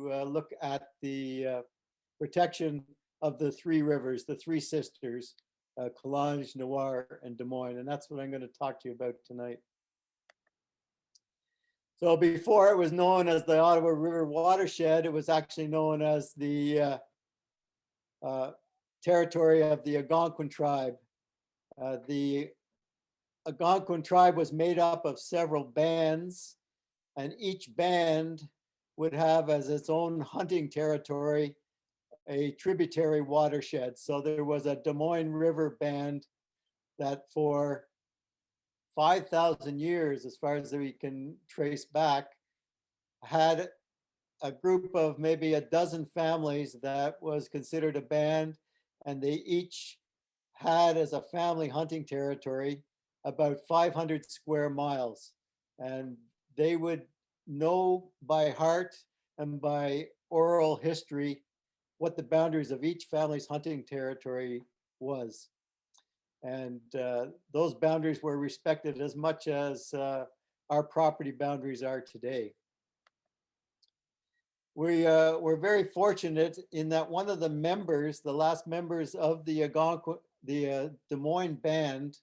to look at the protection of the three rivers, the three sisters, Calange, Noir, and Des Moines. And that's what I'm going to talk to you about tonight. So before it was known as the Ottawa River Watershed, it was actually known as the territory of the Algonquin Tribe. The Algonquin Tribe was made up of several bands, and each band would have as its own hunting territory a tributary watershed. So there was a Des Moines River band that for 5,000 years, as far as we can trace back, had a group of maybe a dozen families that was considered a band, and they each had as a family hunting territory about 500 square miles. And they would know by heart and by oral history what the boundaries of each family's hunting territory was. And those boundaries were respected as much as our property boundaries are today. We're very fortunate in that one of the members, the last members of the Algonquin, the Des Moines band,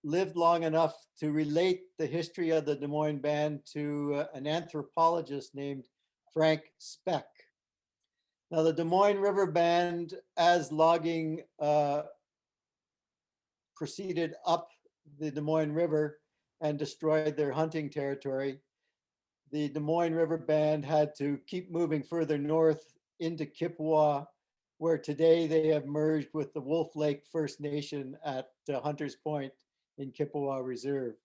lived long enough to relate the history of the Des Moines band to an anthropologist named Frank Speck. Now, the Des Moines River Band, as logging proceeded up the Des Moines River and destroyed their hunting territory, the Des Moines River Band had to keep moving further north into Chippewa, where today they have merged with the Wolf Lake First Nation at Hunters Point in Chippewa Reserve.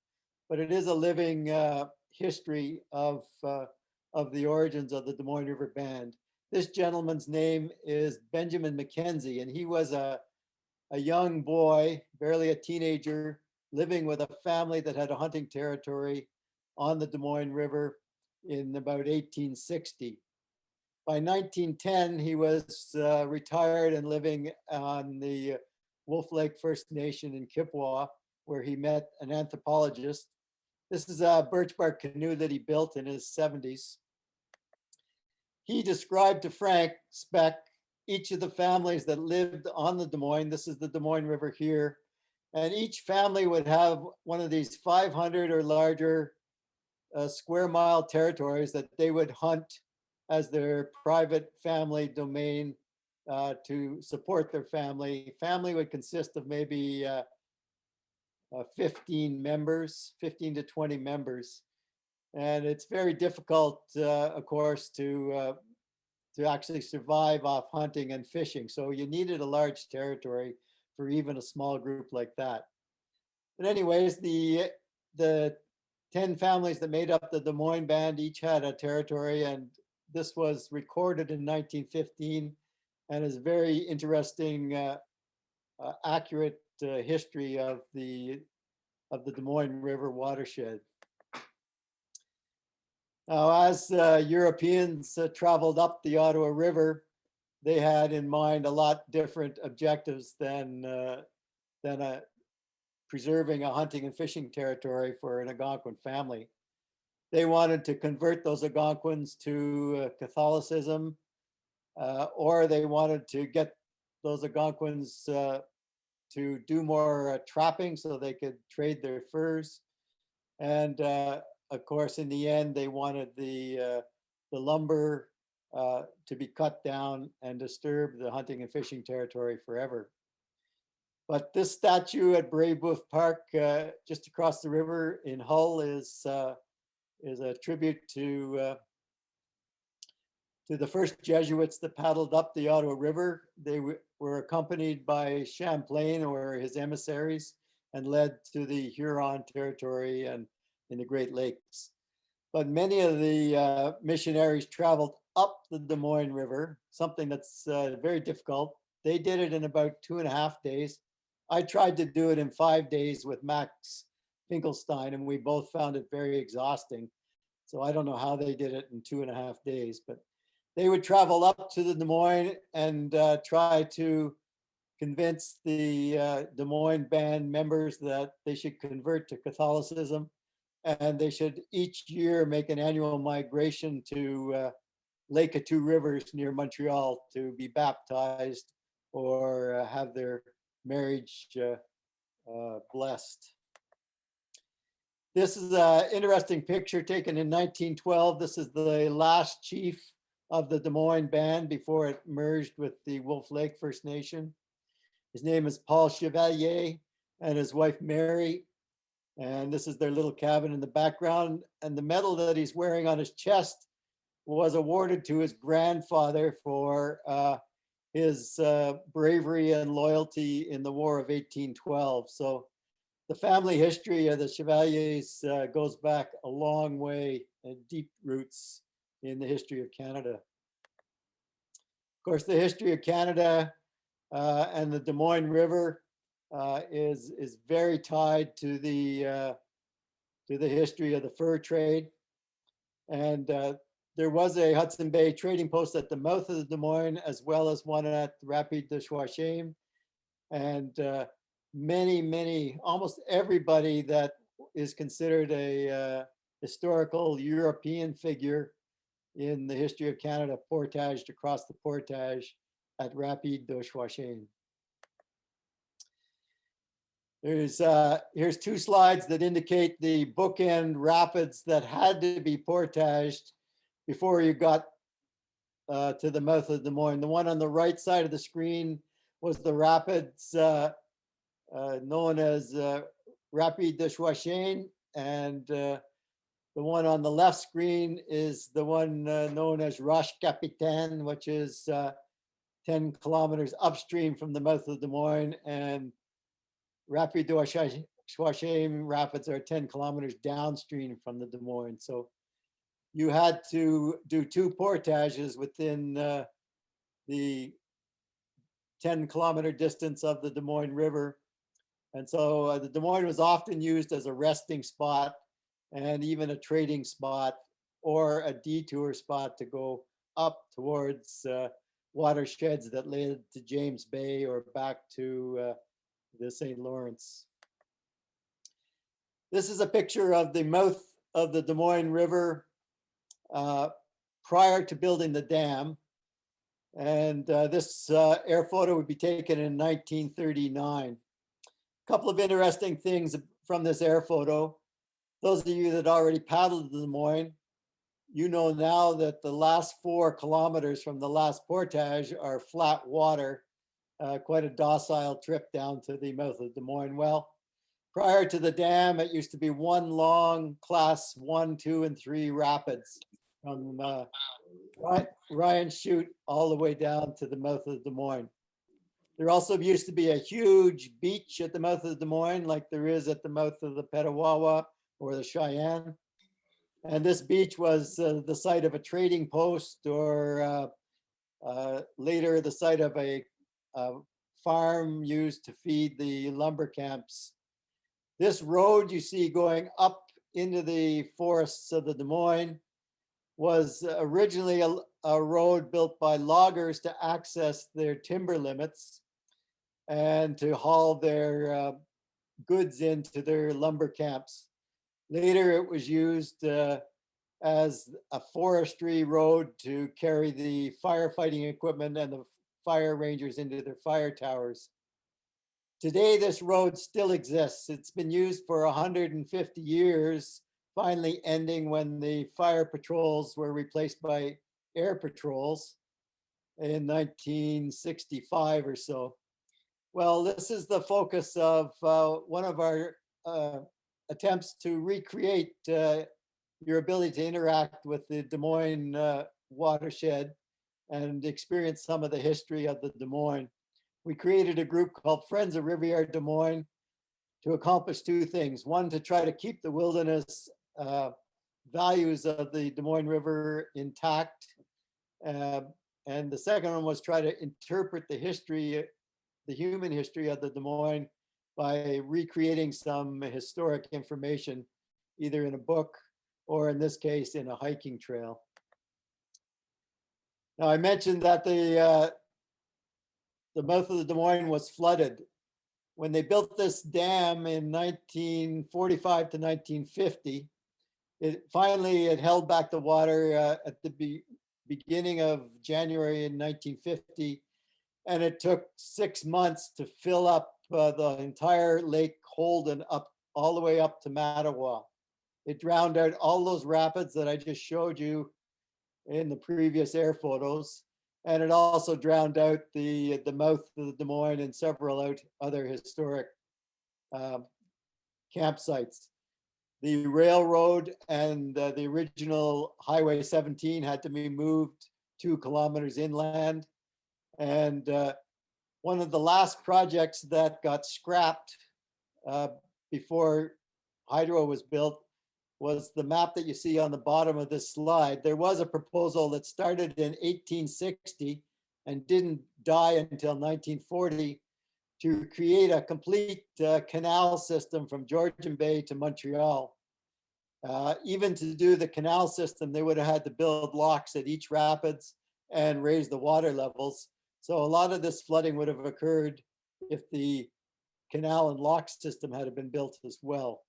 But it is a living history of the origins of the Des Moines River Band. This gentleman's name is Benjamin Mckenzie, and he was a young boy, barely a teenager, living with a family that had a hunting territory on the Des Moines River in about 1860. By 1910, he was retired and living on the Wolf Lake First Nation in Chippewa, where he met an anthropologist. This is a birch bark canoe that he built in his 70s. He described to Frank Speck each of the families that lived on the Des Moines. This is the Des Moines River here. And each family would have one of these 500 or larger square mile territories that they would hunt as their private family domain to support their family. Family would consist of maybe 15 members, 15 to 20 members. And it's very difficult, of course, to actually survive off hunting and fishing. So you needed a large territory for even a small group like that. But anyways, the 10 families that made up the Des Moines Band each had a territory, and this was recorded in 1915 and is very interesting, accurate history of the Des Moines River watershed. Now, as Europeans traveled up the Ottawa River, they had in mind a lot different objectives than preserving a hunting and fishing territory for an Algonquin family. They wanted to convert those Algonquins to Catholicism, or they wanted to get those Algonquins to do more trapping so they could trade their furs. And of course, in the end, they wanted the lumber to be cut down and disturb the hunting and fishing territory forever. But this statue at Brébeuf Park, just across the river in Hull, is a tribute to the first Jesuits that paddled up the Ottawa River. They were accompanied by Champlain or his emissaries and led to the Huron territory and in the Great Lakes. But many of the missionaries traveled up the Des Moines River, something that's very difficult. They did it in about 2.5 days. I tried to do it in 5 days with Max Finkelstein, and we both found it very exhausting. So I don't know how they did it in 2.5 days, but they would travel up to the Des Moines and try to convince the Des Moines Band members that they should convert to Catholicism. and they should each year make an annual migration to Lake of Two Rivers near Montreal to be baptized or have their marriage blessed. This is an interesting picture taken in 1912. This is the last chief of the Des Moines band before it merged with the Wolf Lake First Nation. His name is Paul Chevalier and his wife Mary. And this is their little cabin in the background. And the medal that he's wearing on his chest was awarded to his grandfather for his bravery and loyalty in the War of 1812. So the family history of the Chevaliers goes back a long way and deep roots in the history of Canada. Of course, the history of Canada and the Des Moines River is very tied to the history of the fur trade. And there was a Hudson Bay trading post at the mouth of the Des Moines, as well as one at Rapide de Chouachame. And almost everybody that is considered a historical European figure in the history of Canada portaged across the portage at Rapide de Chouachame. Here's two slides that indicate the bookend rapids that had to be portaged before you got to the mouth of Des Moines. The one on the right side of the screen was the rapids known as Rapide de Chouachame, and the one on the left screen is the one known as Roche Capitaine, which is 10 kilometers upstream from the mouth of Des Moines, and Rapide de Chouachame rapids are 10 kilometers downstream from the Des Moines. So you had to do two portages within the 10-kilometer distance of the Des Moines River. And so the Des Moines was often used as a resting spot and even a trading spot or a detour spot to go up towards watersheds that led to James Bay or back to the St. Lawrence. This is a picture of the mouth of the Des Moines River prior to building the dam. And this air photo would be taken in 1939. A couple of interesting things from this air photo. Those of you that already paddled the Des Moines, you know now that the last 4 kilometers from the last portage are flat water, quite a docile trip down to the mouth of Des Moines. Well, prior to the dam, it used to be one long class 1, 2, and 3 rapids from Grande Chute all the way down to the mouth of the Des Moines. There also used to be a huge beach at the mouth of the Des Moines, like there is at the mouth of the Petawawa or the Cheyenne. And this beach was the site of a trading post, or later the site of a farm used to feed the lumber camps. This road you see going up into the forests of the Des Moines was originally a road built by loggers to access their timber limits and to haul their goods into their lumber camps. Later, it was used as a forestry road to carry the firefighting equipment and the fire rangers into their fire towers. Today, this road still exists. It's been used for 150 years, finally ending when the fire patrols were replaced by air patrols in 1965 or so. Well, this is the focus of one of our attempts to recreate your ability to interact with the Des Moines watershed and experience some of the history of the Des Moines. We created a group called Friends of Riviere Des Moines to accomplish 2 things. One, to try to keep the wilderness values of the Des Moines River intact. And the second one was try to interpret the history, the human history of the Des Moines by recreating some historic information, either in a book or in this case, in a hiking trail. Now, I mentioned that the mouth of the Des Moines was flooded. When they built this dam in 1945 to 1950, it held back the water at the beginning of January in 1950, and it took 6 months to fill up the entire Lake Holden up all the way up to Mattawa. It drowned out all those rapids that I just showed you in the previous air photos. And it also drowned out the mouth of the Des Moines and several other historic campsites. The railroad and the original Highway 17 had to be moved 2 kilometers inland. And one of the last projects that got scrapped before Hydro was built was the map that you see on the bottom of this slide. There was a proposal that started in 1860 and didn't die until 1940 to create a complete canal system from Georgian Bay to Montreal. Even to do the canal system, they would have had to build locks at each rapids and raise the water levels. So a lot of this flooding would have occurred if the canal and lock system had been built as well.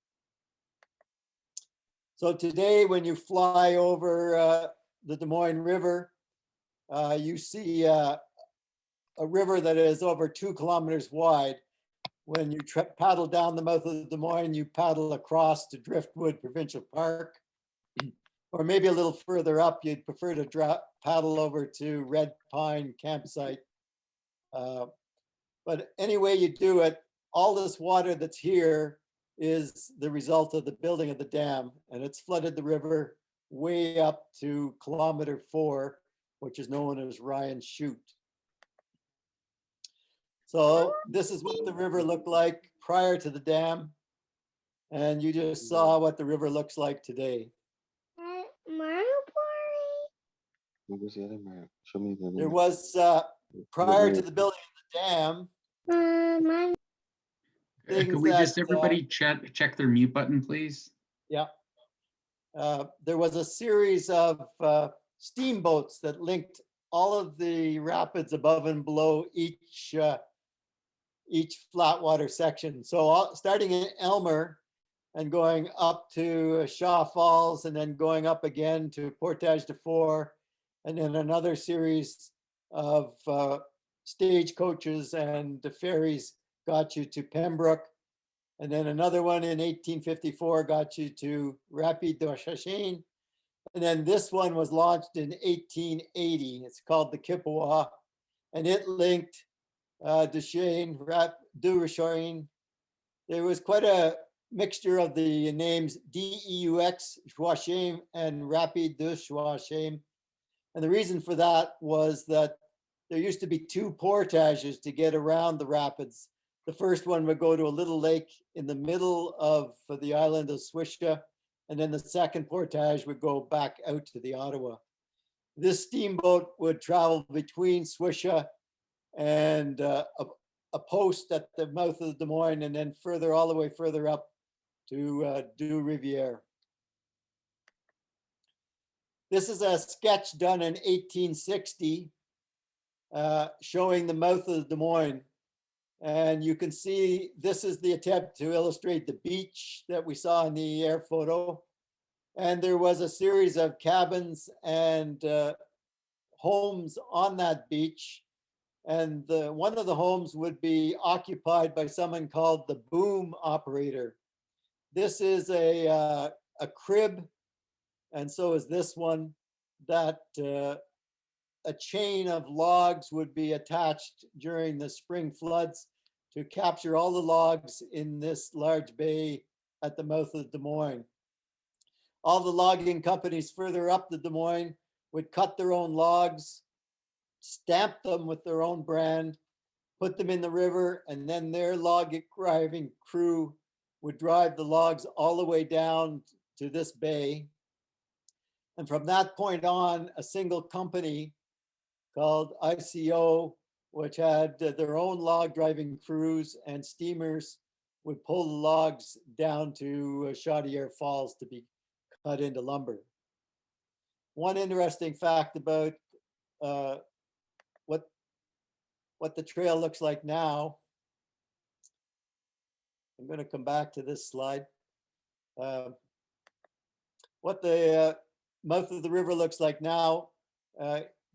So today, when you fly over the Des Moines River, you see a river that is over 2 kilometers wide. When you paddle down the mouth of the Des Moines, you paddle across to Driftwood Provincial Park, or maybe a little further up, you'd prefer to paddle over to Red Pine Campsite. But any way you do it, all this water that's here is the result of the building of the dam, and it's flooded the river way up to kilometer 4, which is known as Grande Chute. So this is what the river looked like prior to the dam, and you just saw what the river looks like today. Mario Party. What was the other map? Show me the other There map. was, prior to the building of the dam, Mine. Could we just everybody check their mute button, please? Yeah. There was a series of steamboats that linked all of the rapids above and below each flatwater section. So starting in Elmer and going up to Shaw Falls, and then going up again to Portage de Fort, and then another series of stagecoaches and the ferries got you to Pembroke. And then another one in 1854 got you to Rapide de Chachin. And then this one was launched in 1880. It's called the Kippawa, and it linked Duchesne, Duchesne. There was quite a mixture of the names Deux, Joachim, and Rapide de Joachim. And the reason for that was that there used to be 2 portages to get around the rapids. The first one would go to a little lake in the middle of the island of Swisha, and then the second portage would go back out to the Ottawa. This steamboat would travel between Swisha and a post at the mouth of the Des Moines, and then further, all the way further up to Du Riviere. This is a sketch done in 1860 showing the mouth of the Des Moines. And you can see this is the attempt to illustrate the beach that we saw in the air photo. And there was a series of cabins and homes on that beach. And one of the homes would be occupied by someone called the boom operator. This is a crib, and so is this one, that a chain of logs would be attached during the spring floods to capture all the logs in this large bay at the mouth of the Des Moines. All the logging companies further up the Des Moines would cut their own logs, stamp them with their own brand, put them in the river, and then their log driving crew would drive the logs all the way down to this bay. And from that point on, a single company called ICO, which had their own log driving crews and steamers, would pull the logs down to Chaudière Falls to be cut into lumber. One interesting fact about what the trail looks like now, I'm going to come back to this slide. what the mouth of the river looks like now.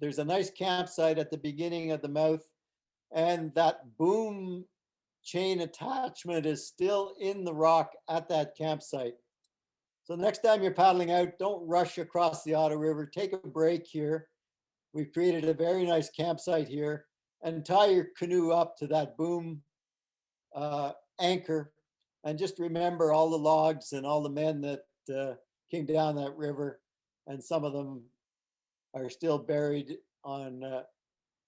There's a nice campsite at the beginning of the mouth, and that boom chain attachment is still in the rock at that campsite. So next time you're paddling out, don't rush across the Ottawa River. Take a break here. We've created a very nice campsite here, and tie your canoe up to that boom anchor, and just remember all the logs and all the men that came down that river, and some of them are still buried on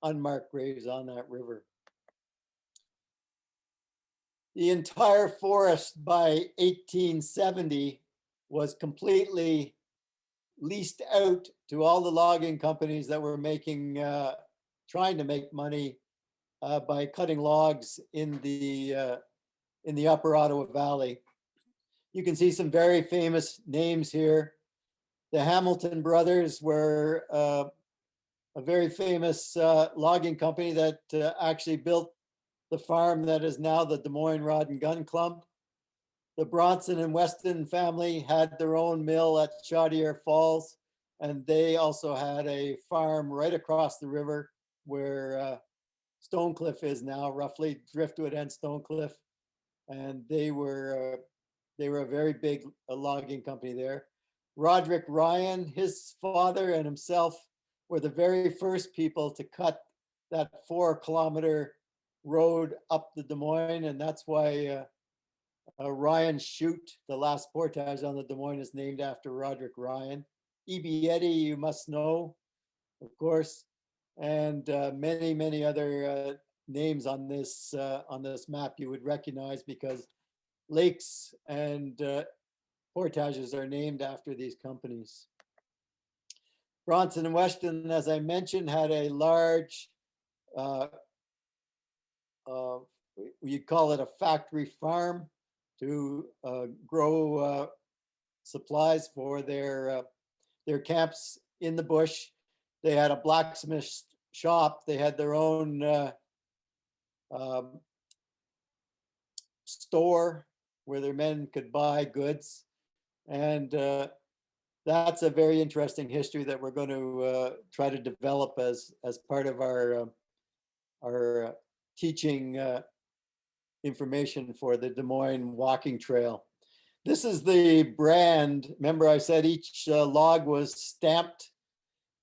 unmarked graves on that river. The entire forest by 1870 was completely leased out to all the logging companies that were making, trying to make money by cutting logs in the upper Ottawa Valley. You can see some very famous names here. The Hamilton brothers were a very famous logging company that actually built the farm that is now the Dumoine Rod and Gun Club. The Bronson and Weston family had their own mill at Chaudiere Falls, and they also had a farm right across the river where Stonecliff is now, roughly Driftwood and Stonecliff. And they were a very big logging company there. Roderick Ryan, his father and himself were the very first people to cut that 4-kilometer road up the Des Moines, and that's why Ryan Chute, the last portage on the Des Moines, is named after Roderick Ryan. E.B. Eddy, you must know, of course, and many, many other names on this map you would recognize, because lakes and portages are named after these companies. Bronson and Weston, as I mentioned, had a large, you'd call it a factory farm, to grow supplies for their camps in the bush. They had a blacksmith shop. They had their own store where their men could buy goods. And that's a very interesting history that we're going to try to develop as part of our teaching information for the Des Moines walking trail. This is the brand. Remember I said each log was stamped.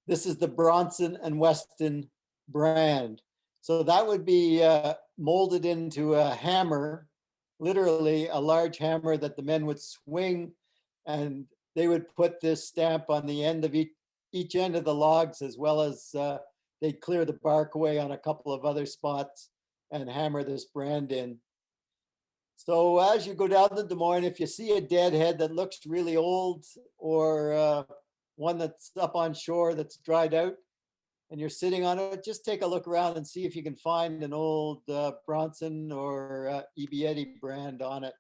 This is the Bronson and Weston brand. So that would be molded into a hammer, literally a large hammer that the men would swing, and they would put this stamp on the end of each end of the logs, as well as they'd clear the bark away on a couple of other spots and hammer this brand in. So as you go down the Des Moines, if you see a deadhead that looks really old, or one that's up on shore that's dried out, and you're sitting on it, just take a look around and see if you can find an old Bronson or E.B. Eddy brand on it.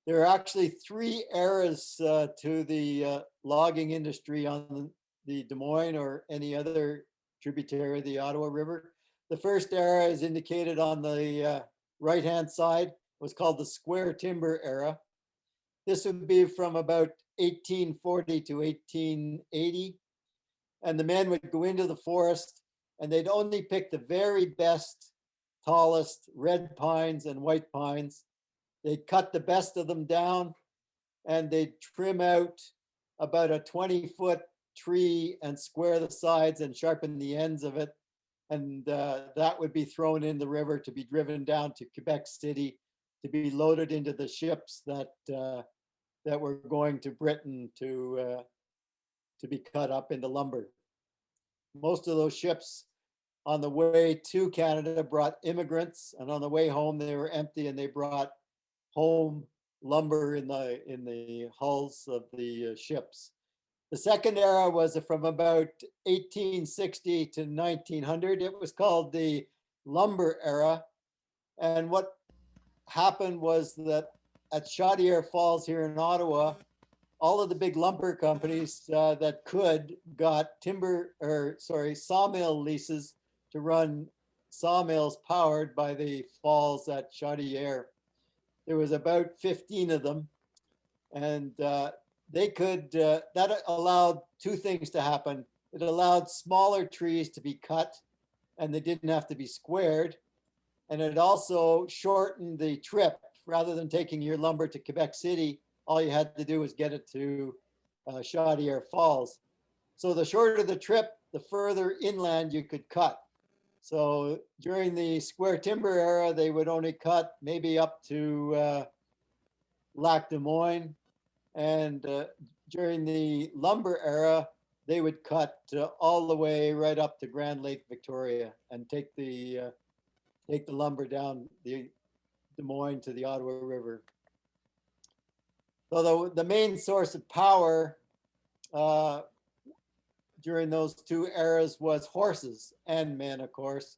There are actually 3 eras to the logging industry on the Des Moines or any other tributary of the Ottawa River. The first era is indicated on the right-hand side, was called the square timber era. This would be from about 1840 to 1880. And the men would go into the forest and they'd only pick the very best, tallest red pines and white pines. They'd cut the best of them down, and they'd trim out about a 20-foot tree and square the sides and sharpen the ends of it. And that would be thrown in the river to be driven down to Quebec City to be loaded into the ships that were going to Britain to be cut up into lumber. Most of those ships on the way to Canada brought immigrants, and on the way home they were empty, and they brought home lumber in the hulls of the ships. The second era was from about 1860 to 1900. It was called the lumber era. And what happened was that at Chaudiere Falls here in Ottawa, all of the big lumber companies that could got sawmill leases to run sawmills powered by the falls at Chaudiere. There was about 15 of them, and they could, that allowed two things to happen. It allowed smaller trees to be cut and they didn't have to be squared. And it also shortened the trip. Rather than taking your lumber to Quebec City, all you had to do was get it to Chaudière Falls. So the shorter the trip, the further inland you could cut. So during the square timber era, they would only cut maybe up to Lac Des Moines. And during the lumber era, they would cut all the way right up to Grand Lake Victoria and take the lumber down the Des Moines to the Ottawa River. So the main source of power during those two eras was horses and men, of course.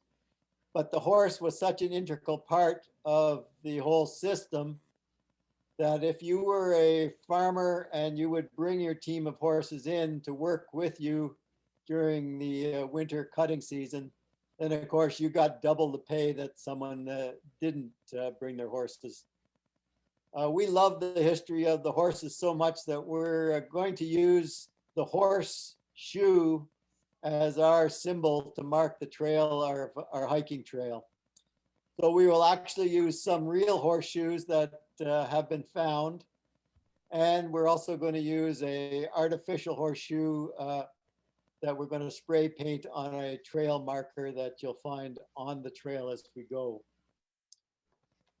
But the horse was such an integral part of the whole system that if you were a farmer and you would bring your team of horses in to work with you during the winter cutting season, then of course you got double the pay that someone didn't bring their horses. We love the history of the horses so much that we're going to use the horse shoe as our symbol to mark the trail, our hiking trail. So we will actually use some real horseshoes that have been found. And we're also going to use a artificial horseshoe that we're going to spray paint on a trail marker that you'll find on the trail as we go.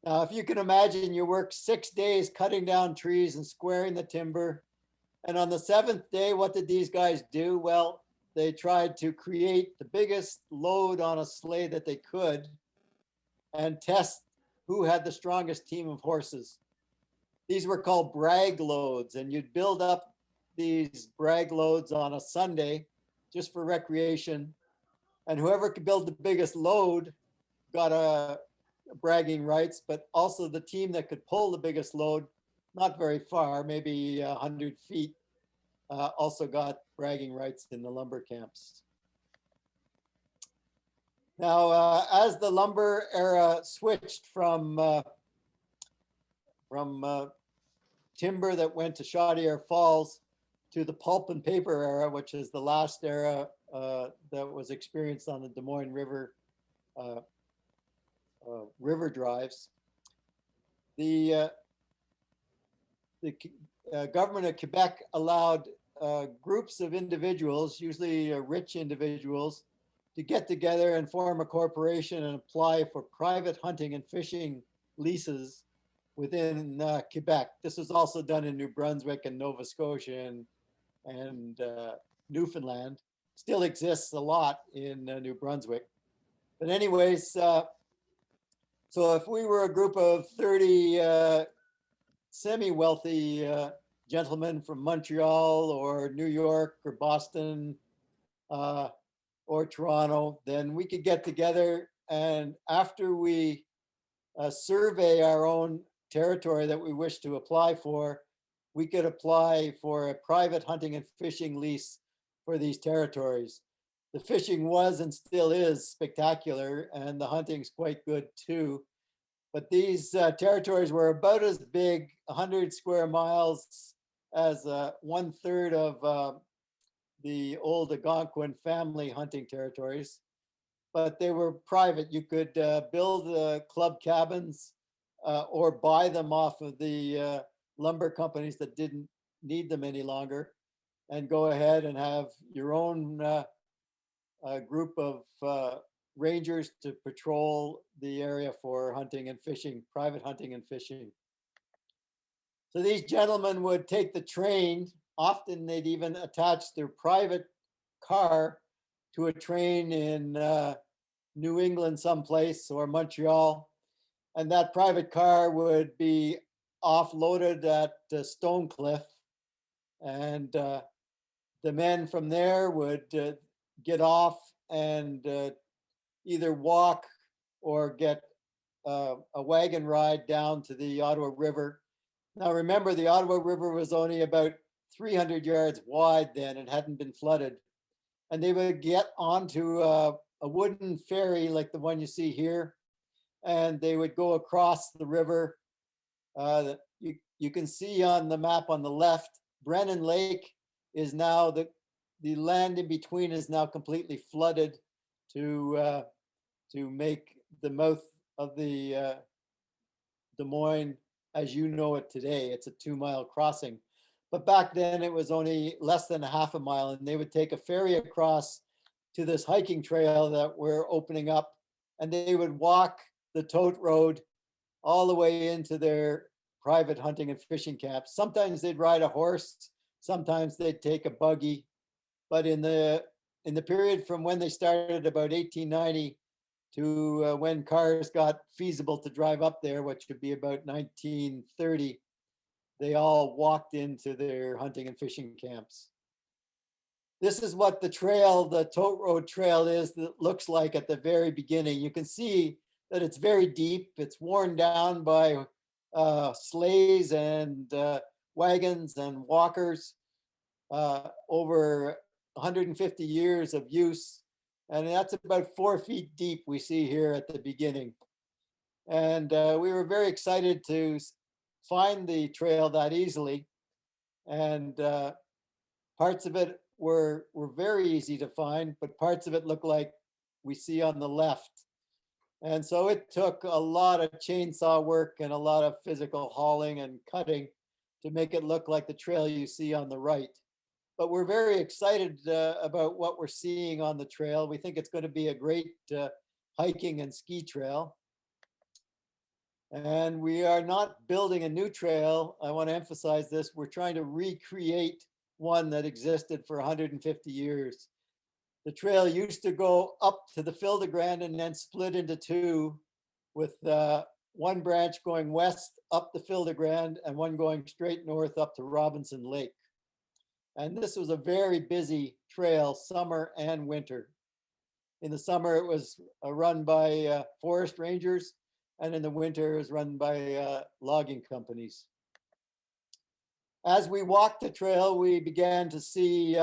Now, if you can imagine, you work 6 days cutting down trees and squaring the timber. And on the 7th day, what did these guys do? Well, they tried to create the biggest load on a sleigh that they could and test who had the strongest team of horses. These were called brag loads, and you'd build up these brag loads on a Sunday just for recreation. And whoever could build the biggest load got a bragging rights, but also the team that could pull the biggest load, not very far, maybe 100 feet, also got bragging rights in the lumber camps. Now, as the lumber era switched from timber that went to Chaudière Falls to the pulp and paper era, which is the last era that was experienced on the Des Moines River river drives, the government of Quebec allowed groups of individuals, usually rich individuals, to get together and form a corporation and apply for private hunting and fishing leases within Quebec. This was also done in New Brunswick and Nova Scotia and Newfoundland. Still exists a lot in New Brunswick. But anyways, so if we were a group of 30 semi-wealthy gentlemen from Montreal or New York or Boston or Toronto, then we could get together, and after we survey our own territory that we wish to apply for, we could apply for a private hunting and fishing lease for these territories. The fishing was and still is spectacular, and the hunting's quite good too. But these territories were about as big, 100 square miles, as 1/3 of the old Algonquin family hunting territories. But they were private. You could build club cabins or buy them off of the lumber companies that didn't need them any longer, and go ahead and have your own group of rangers to patrol the area for hunting and fishing, private hunting and fishing. So these gentlemen would take the train. Often they'd even attach their private car to a train in New England someplace or Montreal. And that private car would be offloaded at Stonecliff. And the men from there would get off and either walk or get a wagon ride down to the Ottawa River. Now remember, the Ottawa River was only about 300 yards wide then and hadn't been flooded. And they would get onto a wooden ferry like the one you see here, and they would go across the river. You can see on the map on the left Brennan Lake is now the land in between is now completely flooded to make the mouth of the Des Moines as you know it today. It's a 2-mile crossing. But back then it was only less than a half a mile, and they would take a ferry across to this hiking trail that we're opening up, and they would walk the tote road all the way into their private hunting and fishing camps. Sometimes they'd ride a horse, sometimes they'd take a buggy, but in the period from when they started about 1890 to when cars got feasible to drive up there, which would be about 1930, they all walked into their hunting and fishing camps. This is what the trail, the tote road trail is that looks like at the very beginning. You can see that it's very deep. It's worn down by sleighs and wagons and walkers over 150 years of use. And that's about 4 feet deep we see here at the beginning. And we were very excited to find the trail that easily. And parts of it were very easy to find, but parts of it look like we see on the left. And so it took a lot of chainsaw work and a lot of physical hauling and cutting to make it look like the trail you see on the right. But we're very excited about what we're seeing on the trail. We think it's going to be a great hiking and ski trail. And we are not building a new trail. I want to emphasize this. We're trying to recreate one that existed for 150 years. The trail used to go up to the Fil de Grande and then split into two, with one branch going west up the Fil de Grande and one going straight north up to Robinson Lake. And this was a very busy trail, summer and winter. In the summer, it was run by forest rangers, and in the winter, it was run by logging companies. As we walked the trail, we began to see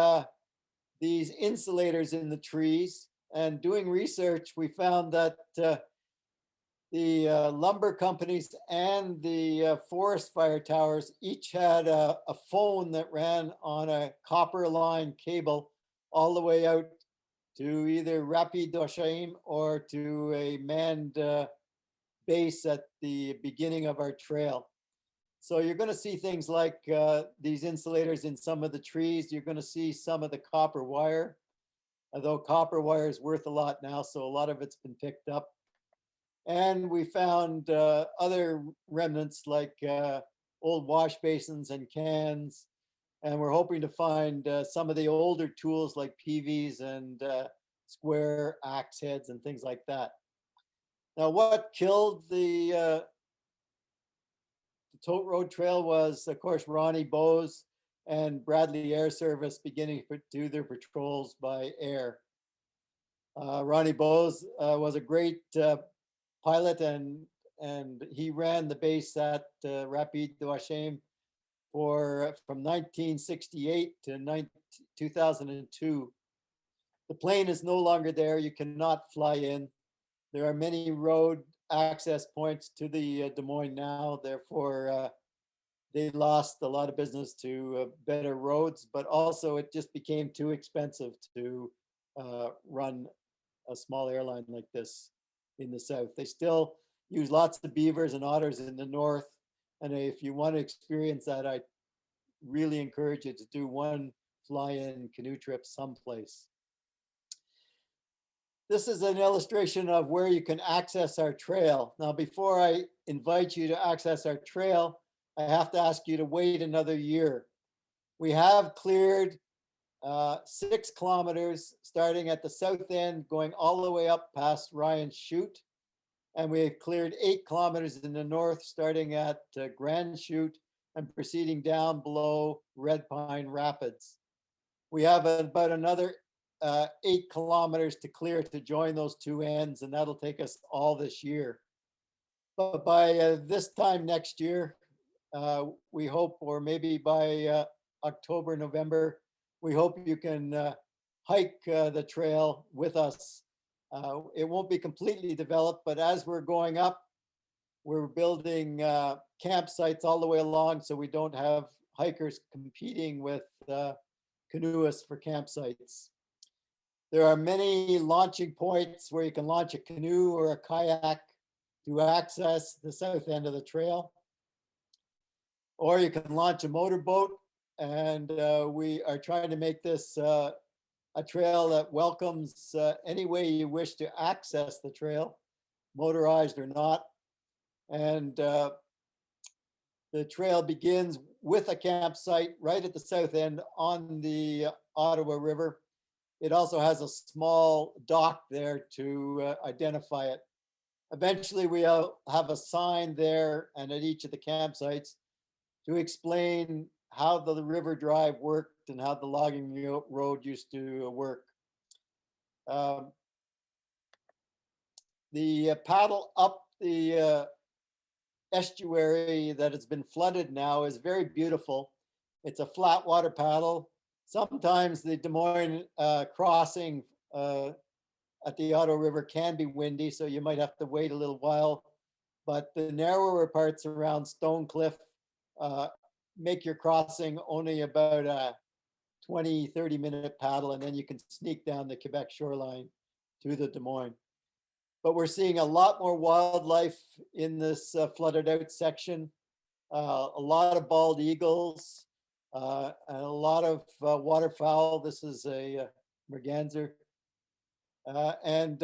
these insulators in the trees. And doing research, we found that the lumber companies and the forest fire towers each had a phone that ran on a copper line cable all the way out to either Rapide d'Ochaim or to a manned base at the beginning of our trail. So you're going to see things like these insulators in some of the trees. You're going to see some of the copper wire, although copper wire is worth a lot now, so a lot of it's been picked up. And we found other remnants like old wash basins and cans. And we're hoping to find some of the older tools like peavies and square axe heads and things like that. Now, what killed the tote road trail was, of course, Ronnie Bose and Bradley Air Service beginning to do their patrols by air. Ronnie Bose was a great pilot, and he ran the base at Rapide d'Ochaim from 1968 to 2002. The plane is no longer there. You cannot fly in. There are many road access points to the Des Moines now. Therefore, they lost a lot of business to better roads, but also it just became too expensive to run a small airline like this in the south. They still use lots of beavers and otters in the north. And if you want to experience that, I really encourage you to do one fly-in canoe trip someplace. This is an illustration of where you can access our trail. Now, before I invite you to access our trail, I have to ask you to wait another year. We have cleared 6 kilometers starting at the south end, going all the way up past Grande Chute. And we have cleared 8 kilometers in the north, starting at Grande Chute and proceeding down below Red Pine Rapids. We have about another 8 kilometers to clear to join those two ends, and that'll take us all this year. But by this time next year, we hope, or maybe by October, November, we hope you can hike the trail with us. It won't be completely developed, but as we're going up, we're building campsites all the way along so we don't have hikers competing with canoeists for campsites. There are many launching points where you can launch a canoe or a kayak to access the south end of the trail. Or you can launch a motorboat, and we are trying to make this a trail that welcomes any way you wish to access the trail, motorized or not. And the trail begins with a campsite right at the south end on the Ottawa River. It also has a small dock there to identify it. Eventually, we'll have a sign there and at each of the campsites to explain how the river drive worked and how the logging road used to work. The paddle up the estuary that has been flooded now is very beautiful. It's a flat water paddle. Sometimes the Des Moines crossing at the Ottawa River can be windy, so you might have to wait a little while. But the narrower parts around Stone Cliff make your crossing only about a 20, 30-minute paddle, and then you can sneak down the Quebec shoreline to the Des Moines. But we're seeing a lot more wildlife in this flooded out section. A lot of bald eagles, and a lot of waterfowl. This is a merganser. And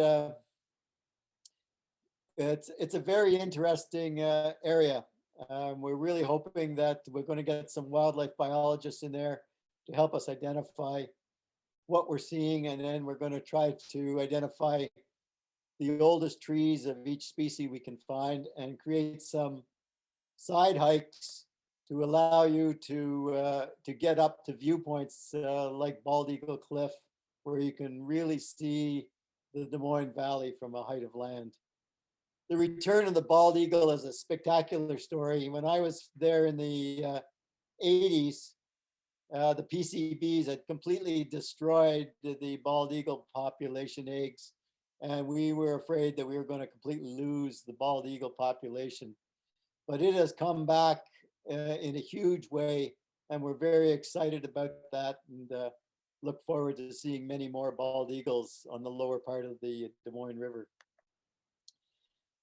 it's a very interesting area. We're really hoping that we're going to get some wildlife biologists in there to help us identify what we're seeing, and then we're going to try to identify the oldest trees of each species we can find and create some side hikes to allow you to get up to viewpoints like Bald Eagle Cliff, where you can really see the Des Moines Valley from a height of land. The return of the bald eagle is a spectacular story. When I was there in the 80s, the PCBs had completely destroyed the bald eagle population eggs, and we were afraid that we were going to completely lose the bald eagle population. But it has come back in a huge way, and we're very excited about that, and look forward to seeing many more bald eagles on the lower part of the Des Moines River.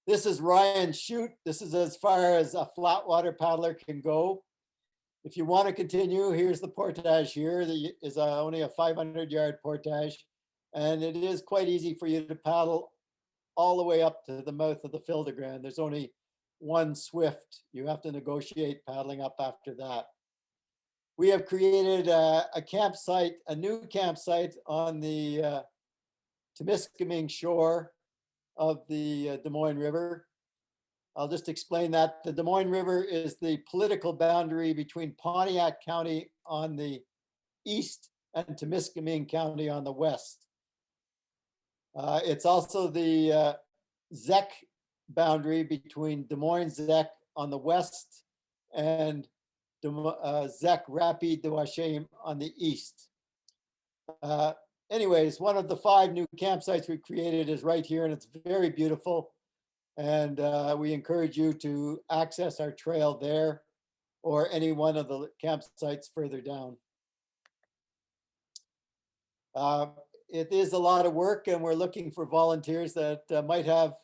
This is Grande Chute. This is as far as a flat water paddler can go. If you want to continue, here's the portage here. There is only a 500-yard portage, and it is quite easy for you to paddle all the way up to the mouth of the Fildegrand. There's only one swift. You have to negotiate paddling up after that. We have created a campsite, a new campsite on the Temiskaming shore of the Des Moines River. I'll just explain that. The Des Moines River is the political boundary between Pontiac County on the east and Temiskaming County on the west. It's also the Zec boundary between Des Moines Zec on the west and Zec Rapide de Wachim on the east. Anyways, one of the 5 new campsites we created is right here, and it's very beautiful. And we encourage you to access our trail there or any one of the campsites further down. It is a lot of work, and we're looking for volunteers that might have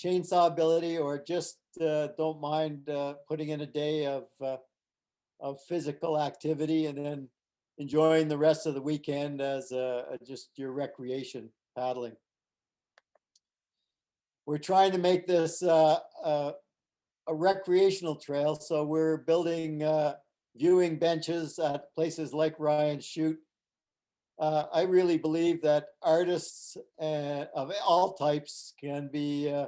chainsaw ability or just don't mind putting in a day of physical activity and then enjoying the rest of the weekend as just your recreation paddling. We're trying to make this a recreational trail, so we're building viewing benches at places like Grande Chute. I really believe that artists of all types can be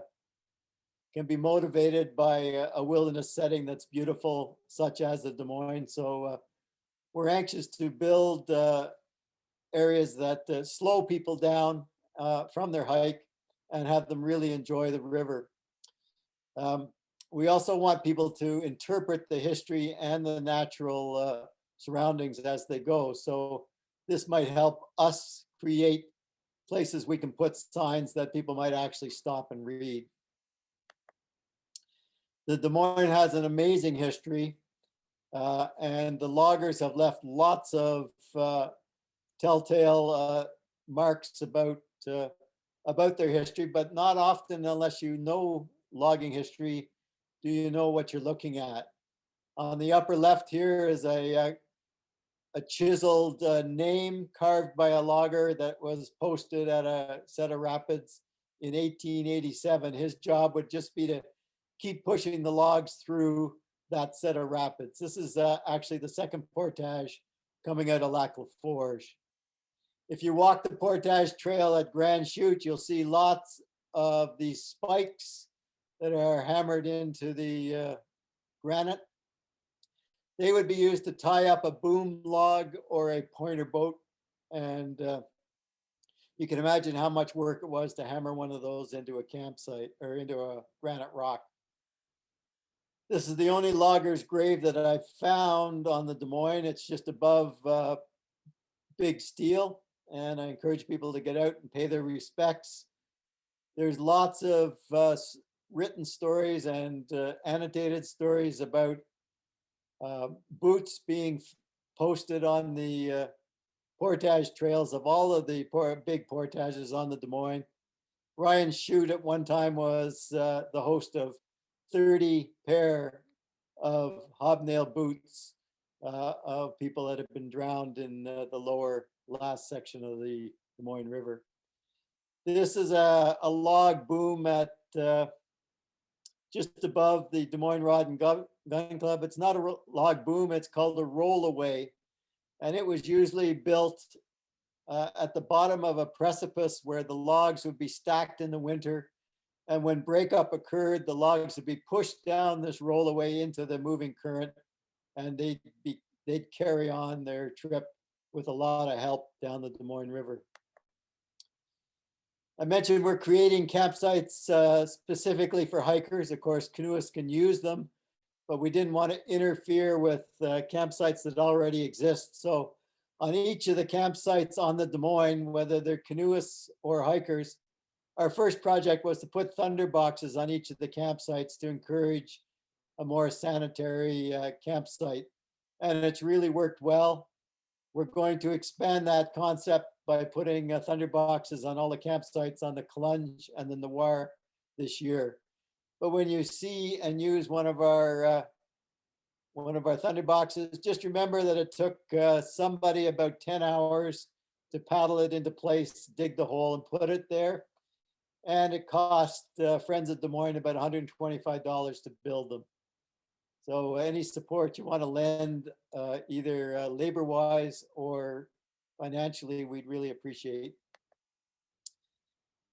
motivated by a wilderness setting that's beautiful, such as the Des Moines. So we're anxious to build areas that slow people down from their hike and have them really enjoy the river. We also want people to interpret the history and the natural surroundings as they go. So this might help us create places we can put signs that people might actually stop and read. The Des Moines has an amazing history. And the loggers have left lots of telltale marks about their history, but not often, unless you know logging history, do you know what you're looking at. On the upper left here is a chiseled name carved by a logger that was posted at a set of rapids in 1887. His job would just be to keep pushing the logs through that set of rapids. This is actually the second portage coming out of Lac La Forge. If you walk the portage trail at Grande Chute, you'll see lots of these spikes that are hammered into the granite. They would be used to tie up a boom log or a pointer boat. And you can imagine how much work it was to hammer one of those into a campsite or into a granite rock. This is the only logger's grave that I've found on the Des Moines. It's just above Big Steel. And I encourage people to get out and pay their respects. There's lots of written stories and annotated stories about boots being posted on the portage trails of all of the big portages on the Des Moines. Ryan Chute at one time was the host of 30 pair of hobnail boots of people that have been drowned in the lower last section of the Des Moines River. This is a log boom at just above the Des Moines Rod and Gun Club. It's not a log boom, it's called a rollaway. And it was usually built at the bottom of a precipice where the logs would be stacked in the winter. And when breakup occurred, the logs would be pushed down this rollaway into the moving current, and they'd carry on their trip with a lot of help down the Des Moines River. I mentioned we're creating campsites specifically for hikers. Of course, canoeists can use them, but we didn't want to interfere with campsites that already exist. So on each of the campsites on the Des Moines, whether they're canoeists or hikers, our first project was to put thunder boxes on each of the campsites to encourage a more sanitary campsite. And it's really worked well. We're going to expand that concept by putting thunder boxes on all the campsites on the Clunge and the Noir this year. But when you see and use one of our thunder boxes, just remember that it took somebody about 10 hours to paddle it into place, dig the hole and put it there. And it cost Friends of Des Moines about $125 to build them. So any support you want to lend, either labor-wise or financially, we'd really appreciate.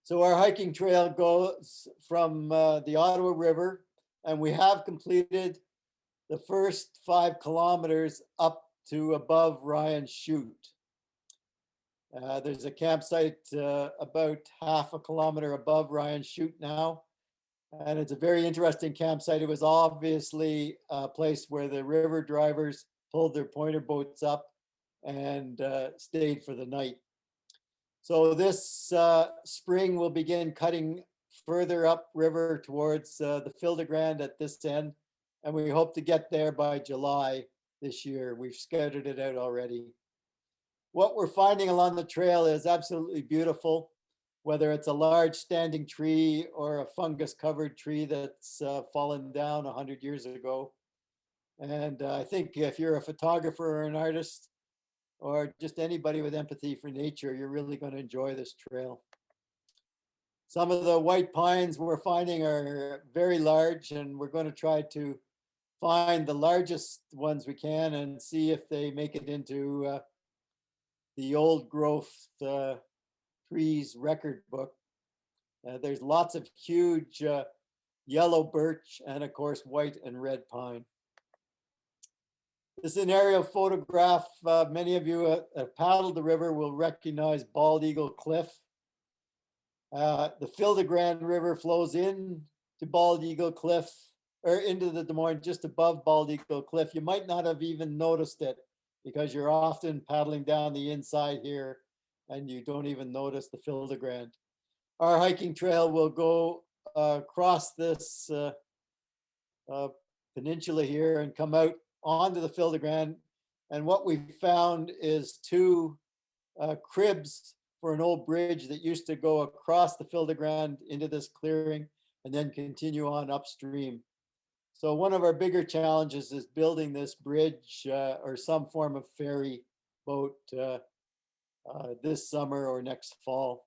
So our hiking trail goes from the Ottawa River, and we have completed the first 5 kilometers up to above Ryan Chute. There's a campsite about half a kilometer above Ryan Chute now. And it's a very interesting campsite. It was obviously a place where the river drivers pulled their pointer boats up and stayed for the night. So this spring we'll begin cutting further up river towards the Fil de Grande at this end. And we hope to get there by July this year. We've scouted it out already. What we're finding along the trail is absolutely beautiful, whether it's a large standing tree or a fungus covered tree that's fallen down 100 years ago. And I think if you're a photographer or an artist, or just anybody with empathy for nature, you're really going to enjoy this trail. Some of the white pines we're finding are very large, and we're going to try to find the largest ones we can and see if they make it into the old growth trees record book. There's lots of huge yellow birch and of course white and red pine. This is an aerial photograph. Many of you have paddled the river will recognize Bald Eagle Cliff. The Fil de Grande River flows in to Bald Eagle Cliff, or into the Des Moines just above Bald Eagle Cliff. You might not have even noticed it because you're often paddling down the inside here and you don't even notice the Fil de Grande. Our hiking trail will go across this peninsula here and come out onto the Fil de Grande. And what we found is two cribs for an old bridge that used to go across the Fil de Grande into this clearing and then continue on upstream. So one of our bigger challenges is building this bridge or some form of ferry boat this summer or next fall.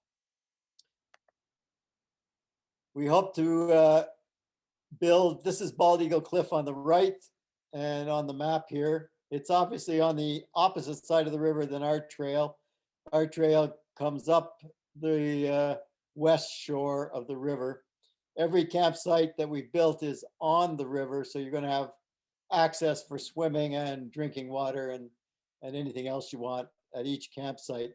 We hope to build, this is Bald Eagle Cliff on the right, and on the map here, it's obviously on the opposite side of the river than our trail. Our trail comes up the west shore of the river. Every campsite that we've built is on the river, so you're going to have access for swimming and drinking water and anything else you want at each campsite.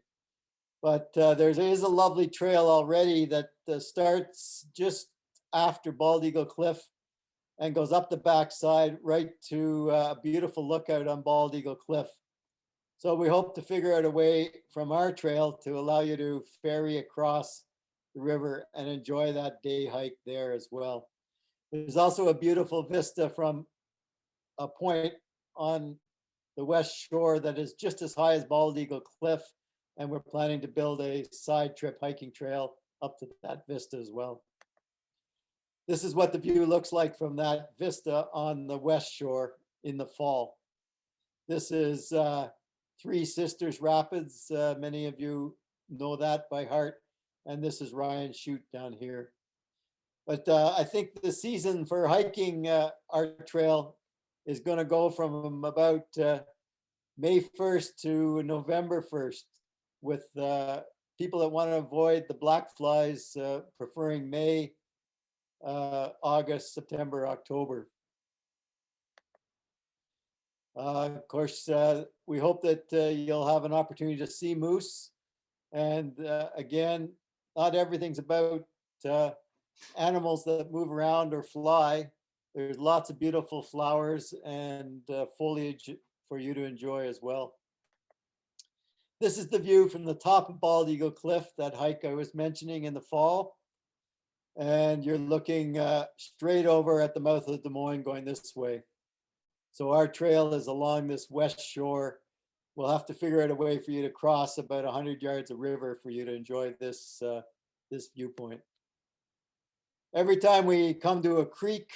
But there is a lovely trail already that starts just after Bald Eagle Cliff and goes up the backside right to a beautiful lookout on Bald Eagle Cliff. So we hope to figure out a way from our trail to allow you to ferry across the river and enjoy that day hike there as well. There's also a beautiful vista from a point on the west shore that is just as high as Bald Eagle Cliff, and we're planning to build a side trip hiking trail up to that vista as well. This is what the view looks like from that vista on the west shore in the fall. This is Three Sisters Rapids. Many of you know that by heart. And this is Grande Chute down here. But I think the season for hiking our trail is going to go from about May 1st to November 1st, with people that want to avoid the black flies preferring May, August, September, October. Of course, we hope that you'll have an opportunity to see moose. And again, not everything's about animals that move around or fly. There's lots of beautiful flowers and foliage for you to enjoy as well. This is the view from the top of Bald Eagle Cliff, that hike I was mentioning in the fall. And you're looking straight over at the mouth of the Des Moines going this way. So our trail is along this west shore. We'll have to figure out a way for you to cross about 100 yards of river for you to enjoy this, this viewpoint. Every time we come to a creek,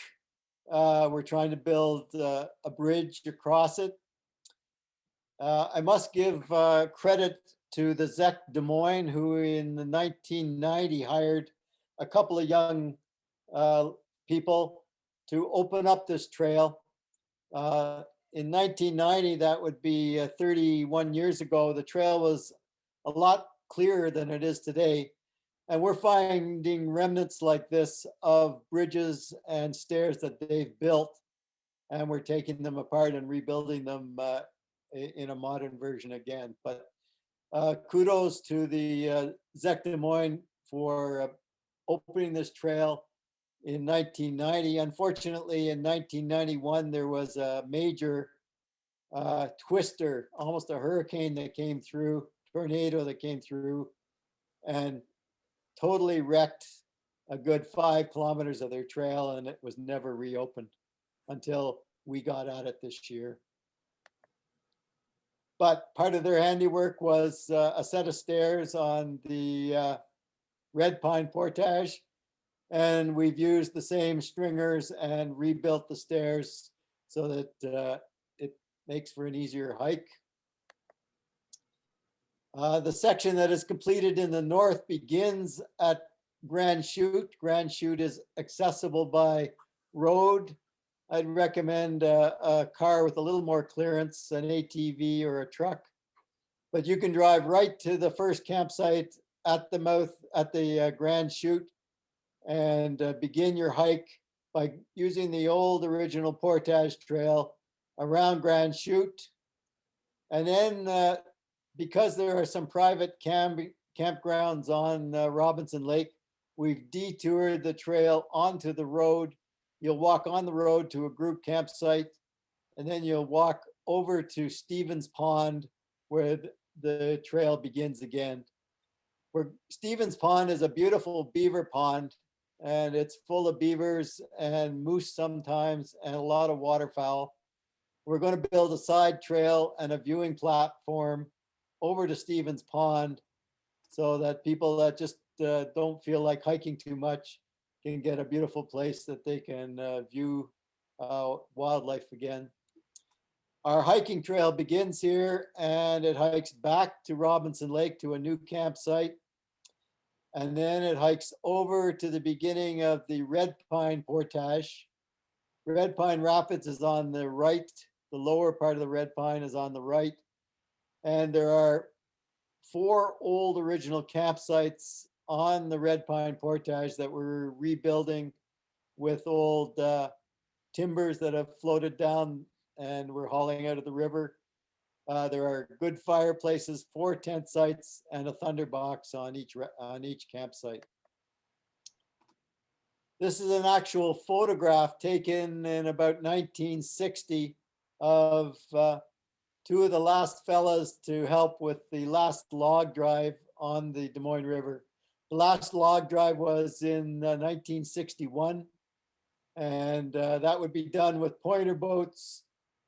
we're trying to build a bridge across it. I must give credit to the Zec Des Moines, who in the 1990 hired a couple of young people to open up this trail. In 1990, that would be 31 years ago, the trail was a lot clearer than it is today. And we're finding remnants like this of bridges and stairs that they've built. And we're taking them apart and rebuilding them in a modern version again. But kudos to the Zec Des Moines for opening this trail in 1990. Unfortunately, in 1991, there was a major twister, almost a hurricane that came through, tornado that came through, and totally wrecked a good 5 kilometers of their trail, and it was never reopened until we got at it this year. But part of their handiwork was a set of stairs on the red Pine Portage. And we've used the same stringers and rebuilt the stairs so that it makes for an easier hike. The section that is completed in the north begins at Grande Chute. Grande Chute is accessible by road. I'd recommend a car with a little more clearance, an ATV or a truck. But you can drive right to the first campsite at the mouth, at the Grande Chute, and begin your hike by using the old original Portage Trail around Grande Chute. And then because there are some private campgrounds on Robinson Lake, we've detoured the trail onto the road. You'll walk on the road to a group campsite, and then you'll walk over to Stevens Pond, where the trail begins again. Where Stevens Pond is a beautiful beaver pond, and it's full of beavers and moose sometimes, and a lot of waterfowl. We're going to build a side trail and a viewing platform over to Stevens Pond so that people that just don't feel like hiking too much can get a beautiful place that they can view wildlife again. Our hiking trail begins here and it hikes back to Robinson Lake to a new campsite. And then it hikes over to the beginning of the Red Pine Portage. Red Pine Rapids is on the right. The lower part of the Red Pine is on the right. And there are 4 old original campsites on the Red Pine Portage that we're rebuilding with old timbers that have floated down and we're hauling out of the river. There are good fireplaces, 4 tent sites, and a thunderbox on each campsite. This is an actual photograph taken in about 1960 of 2 of the last fellas to help with the last log drive on the Des Moines River. The last log drive was in 1961, and that would be done with pointer boats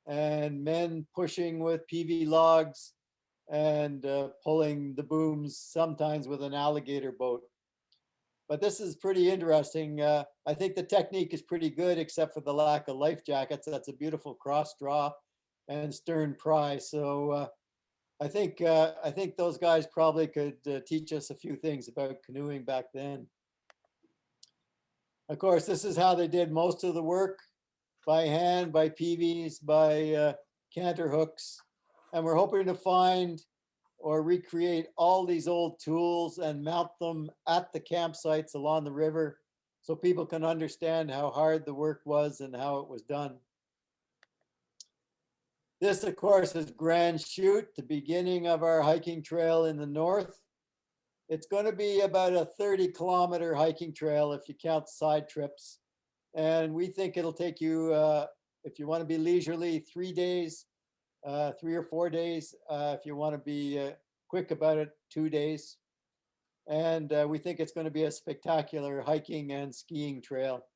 and men pushing with PV logs and pulling the booms, sometimes with an alligator boat. But this is pretty interesting. I think the technique is pretty good, except for the lack of life jackets. That's a beautiful cross draw and stern pry. So I think those guys probably could teach us a few things about canoeing back then. Of course, this is how they did most of the work, by hand, by PVs, by canter hooks. And we're hoping to find or recreate all these old tools and mount them at the campsites along the river so people can understand how hard the work was and how it was done. This, of course, is Grande Chute, the beginning of our hiking trail in the north. It's going to be about a 30-kilometer hiking trail if you count side trips. And we think it'll take you, if you want to be leisurely, 3 days, 3 or 4 days. If you want to be quick about it, 2 days. And we think it's going to be a spectacular hiking and skiing trail.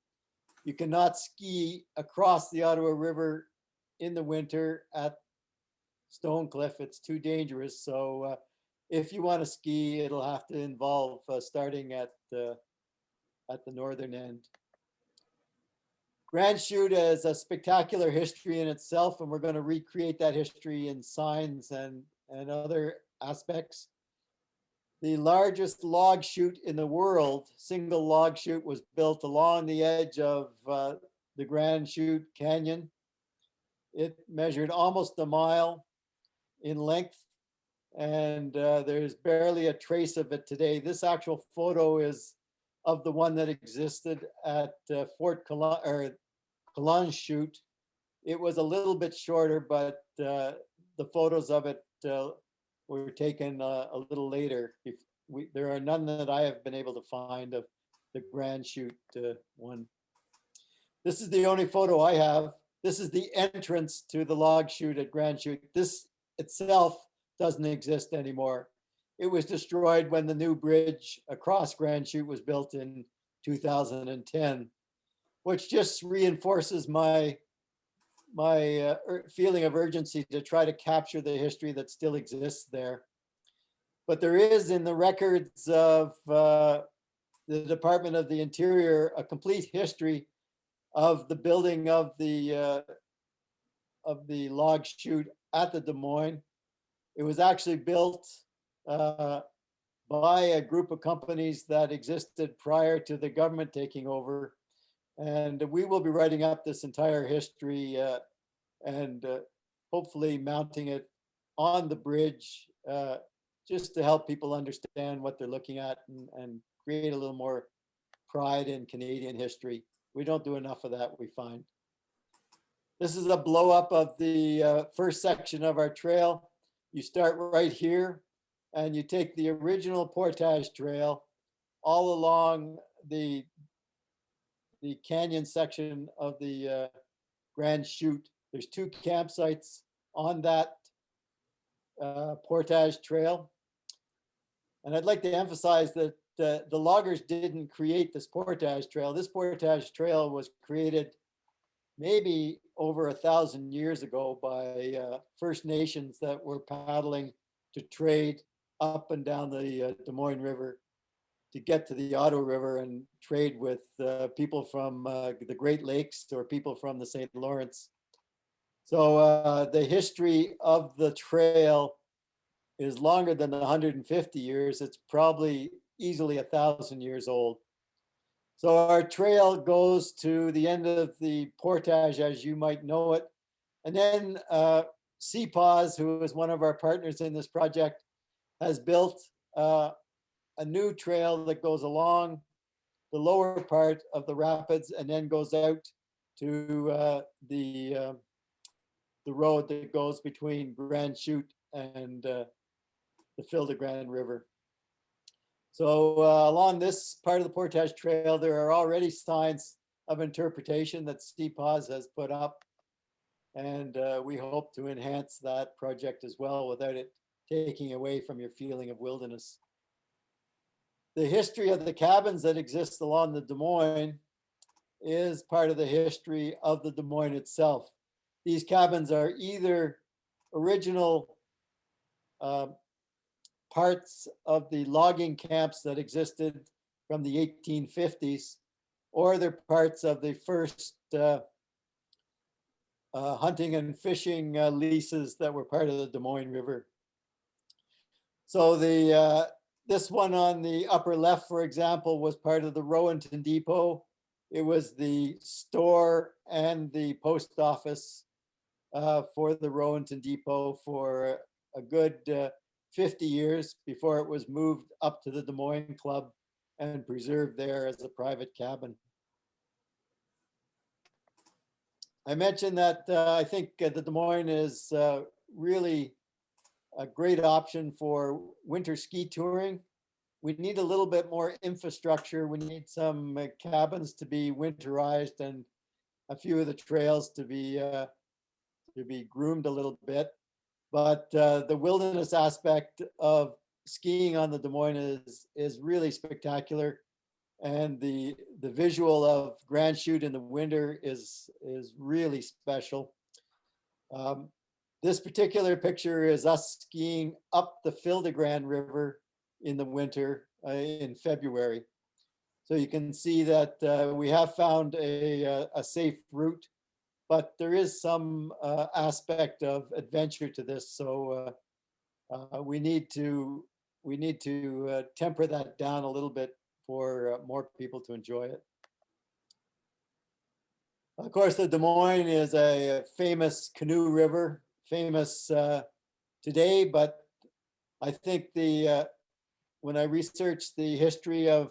You cannot ski across the Ottawa River in the winter at Stonecliff. It's too dangerous. So if you want to ski, it'll have to involve starting at the northern end. Grande Chute is a spectacular history in itself, and we're going to recreate that history in signs and other aspects. The largest log chute in the world, single log chute, was built along the edge of the Grande Chute Canyon. It measured almost a mile in length, and there's barely a trace of it today. This actual photo is of the one that existed at Fort Grande Chute. It was a little bit shorter, but the photos of it were taken a little later. There are none that I have been able to find of the Grande Chute one. This is the only photo I have. This is the entrance to the log chute at Grande Chute. This itself doesn't exist anymore. It was destroyed when the new bridge across Grande Chute was built in 2010, which just reinforces my feeling of urgency to try to capture the history that still exists there. But there is in the records of the Department of the Interior a complete history of the building of the log chute at the Des Moines. It was actually built by a group of companies that existed prior to the government taking over. And we will be writing up this entire history and hopefully mounting it on the bridge just to help people understand what they're looking at and create a little more pride in Canadian history. We don't do enough of that, we find. This is a blow up of the first section of our trail. You start right here and you take the original Portage Trail all along the canyon section of the Grande Chute. There's 2 campsites on that Portage Trail. And I'd like to emphasize that the loggers didn't create this Portage Trail. This Portage Trail was created maybe over 1,000 years ago by First Nations that were paddling to trade up and down the Des Moines River to get to the Ottawa River and trade with people from the Great Lakes or people from the St. Lawrence. So the history of the trail is longer than 150 years. It's probably easily 1,000 years old. So our trail goes to the end of the portage as you might know it. And then CPAWS, who is one of our partners in this project, has built a new trail that goes along the lower part of the rapids and then goes out to the road that goes between Grande Chute and the Fil de Grande River. So along this part of the Portage Trail, there are already signs of interpretation that CPAWS has put up. And we hope to enhance that project as well without it taking away from your feeling of wilderness. The history of the cabins that exist along the Des Moines is part of the history of the Des Moines itself. These cabins are either original parts of the logging camps that existed from the 1850s, or they're parts of the first hunting and fishing leases that were part of the Des Moines River. So this one on the upper left, for example, was part of the Rowanton Depot. It was the store and the post office for the Rowanton Depot for a good 50 years before it was moved up to the Des Moines Club and preserved there as a private cabin. I mentioned that I think the Des Moines is really a great option for winter ski touring. We need a little bit more infrastructure. We need some cabins to be winterized and a few of the trails to be groomed a little bit. But the wilderness aspect of skiing on the Des Moines is really spectacular. And the visual of Grande Chute in the winter is really special. This particular picture is us skiing up the Fil de Grande River in the winter in February. So you can see that we have found a safe route, but there is some aspect of adventure to this. So we need to temper that down a little bit for more people to enjoy it. Of course, the Des Moines is a famous canoe river, famous today, but I think when I researched the history of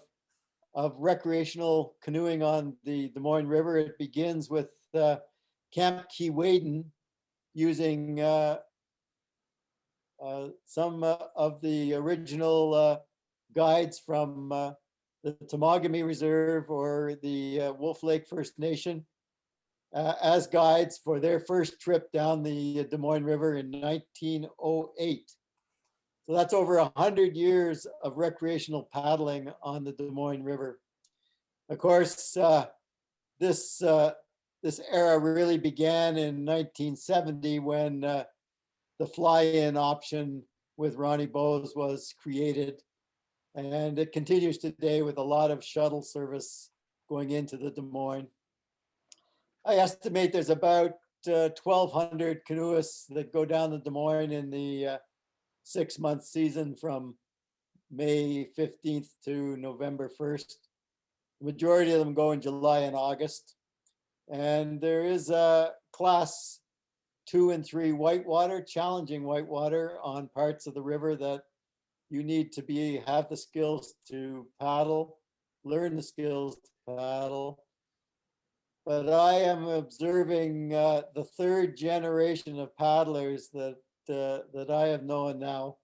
recreational canoeing on the Des Moines River, it begins with Camp Keewaydin using some of the original guides from the Temagami Reserve or the Wolf Lake First Nation as guides for their first trip down the Des Moines River in 1908. So that's over 100 years of recreational paddling on the Des Moines River. Of course, this era really began in 1970 when the fly-in option with Ronnie Bose was created. And it continues today with a lot of shuttle service going into the Des Moines. I estimate there's about 1,200 canoeists that go down the Des Moines in the 6-month season from May 15th to November 1st. The majority of them go in July and August. And there is a class 2 and 3 whitewater, challenging whitewater on parts of the river that you need to have the skills to paddle, learn the skills to paddle. But I am observing the 3rd generation of paddlers that I have known now,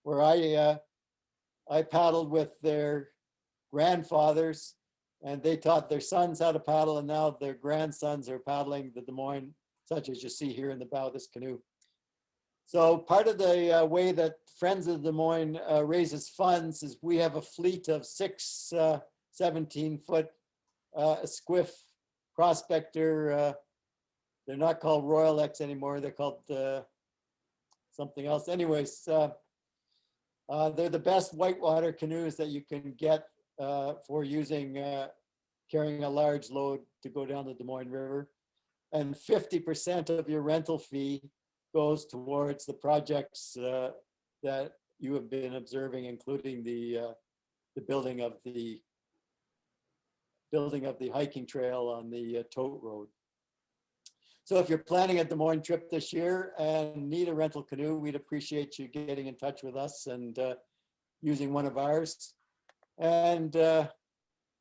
where I paddled with their grandfathers and they taught their sons how to paddle, and now their grandsons are paddling the Des Moines, such as you see here in the bow of this canoe. So part of the way that Friends of Des Moines raises funds is we have a fleet of 6 17-foot squiff prospector they're not called Royal X anymore. They're called something else. Anyways, they're the best whitewater canoes that you can get for using, carrying a large load to go down the Des Moines River. And 50% of your rental fee goes towards the projects that you have been observing, including the building of the hiking trail on the tote road. So if you're planning a Des Moines trip this year and need a rental canoe, we'd appreciate you getting in touch with us and using one of ours. And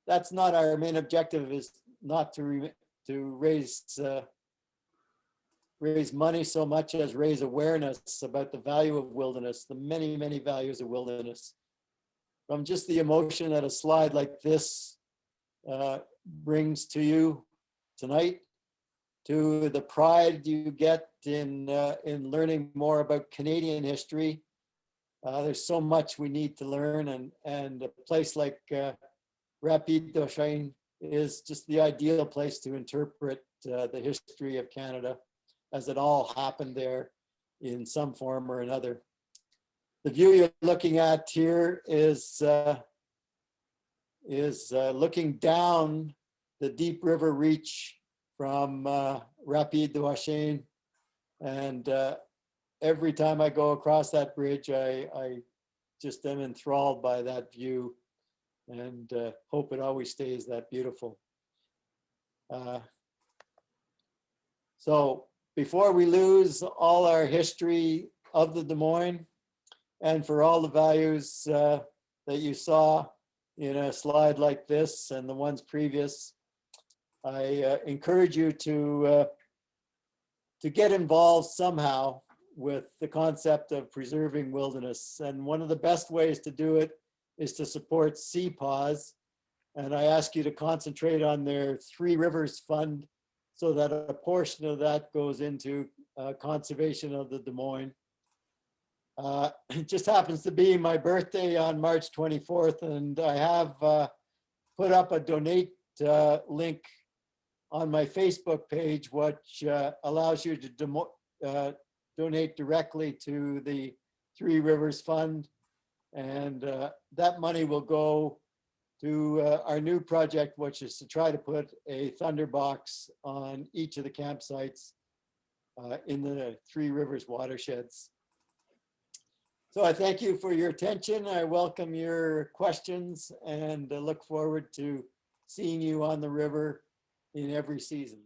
that's not our main objective, is not to raise money so much as raise awareness about the value of wilderness, the many, many values of wilderness. From just the emotion that a slide like this brings to you tonight, to the pride you get in learning more about Canadian history. There's so much we need to learn, and a place like Rapide du Chien is just the ideal place to interpret the history of Canada, as it all happened there in some form or another. The view you're looking at here is looking down the deep river reach from Rapide du Chien, and every time I go across that bridge, I just am enthralled by that view, and hope it always stays that beautiful. So before we lose all our history of the Des Moines, and for all the values that you saw in a slide like this and the ones previous, I encourage you to get involved somehow with the concept of preserving wilderness. And one of the best ways to do it is to support CPAWS. And I ask you to concentrate on their Three Rivers Fund, so that a portion of that goes into conservation of the Des Moines. It just happens to be my birthday on March 24th, and I have put up a donate link on my Facebook page, which allows you to donate directly to the Three Rivers Fund. And that money will go to our new project, which is to try to put a thunderbox on each of the campsites in the Three Rivers watersheds. So I thank you for your attention. I welcome your questions and look forward to seeing you on the river in every season.